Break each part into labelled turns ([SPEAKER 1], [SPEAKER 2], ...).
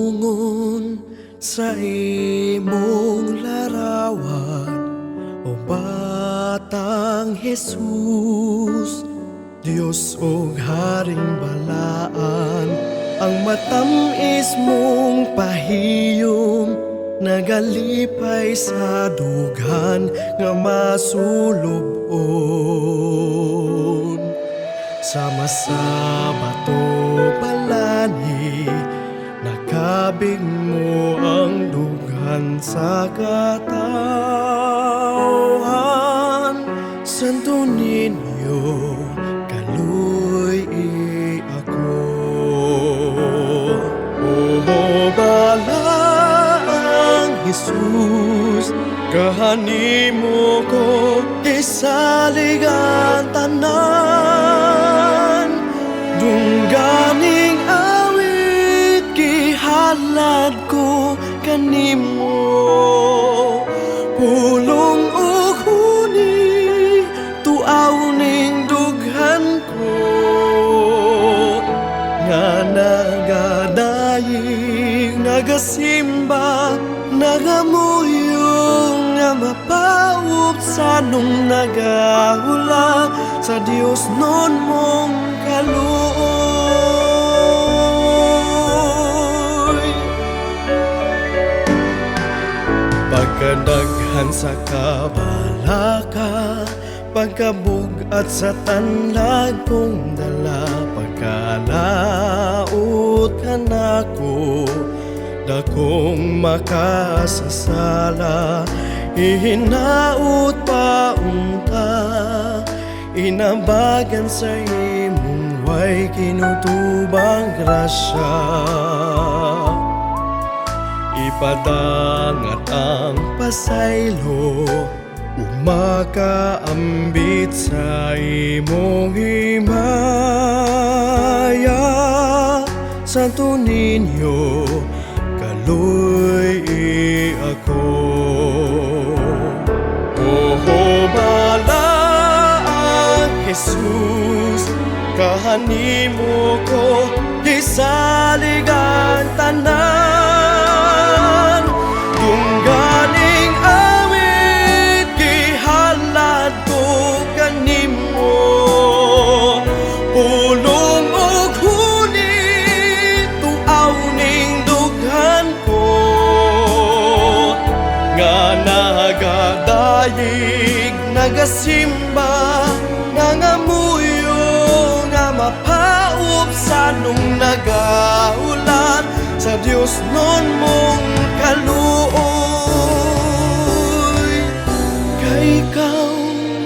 [SPEAKER 1] lungon sa imong larawan, o Batang Jesus. Diyos o Haring balaan, ang matamis mong pahiyom nagalipay sa dughan nga masulubon. Sama sa bato balani, nakabig mo ang dughan sa katawhan. Santo Niño, kaluy ako. O balaang Jesus, kahanimo ko isaligan tanan. Dungganing awit gihalad ko kanimo, pulong ug huni tuaw ning dughan ko, nga nagadayig nagasimba nagamuyong nga mapawop sa nung nagahula sa Dios non mong kaluoy. Pagkadaghan sa kabalaka, pagkabugat sa tanlag kong dala, pagkalaot ka nako, dakong makasasala. Ihinaot pa unta, inabagan sa imong way kinutubang grasya. Ipadangat ang pasaylo, umakaambit sa imong himaya. Santo Niño, kaluy ako. O balaang Jesus, kahanimo ko isaligan tanan. Dungganing awit gihalad ko kanimo, pulong ug huni tuaw ning dughan ko, nga nagadayig nagasimba nangamuyo nga mapaub sa nung nagahulat sa Dios non mong kaluoy. Kay ikaw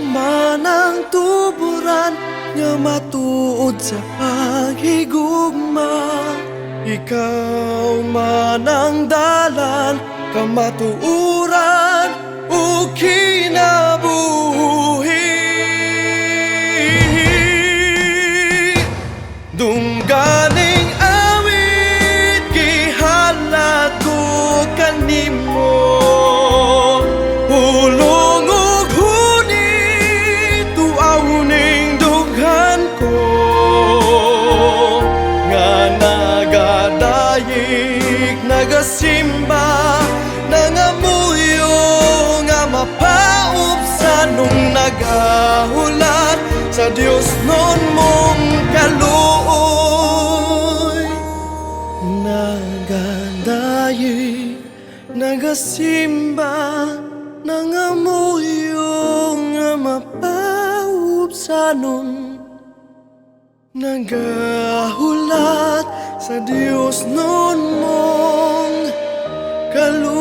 [SPEAKER 1] manang tuburan nga matuod sa paghigugma, ikaw manang dalan kamatuuran o kinabuhi. Dungganing awit gihalad ko kanimo, pulong ug huni tuaw ning dughan ko, nga nagadayig nagasimba nangamuyo nga mapaub sa nung nagahulat sa Dios non mong kaluoy. Nagadayig nagasimba nangamuyo nga mapaub sa nung nagahulat sa Dios non mong kaluoy.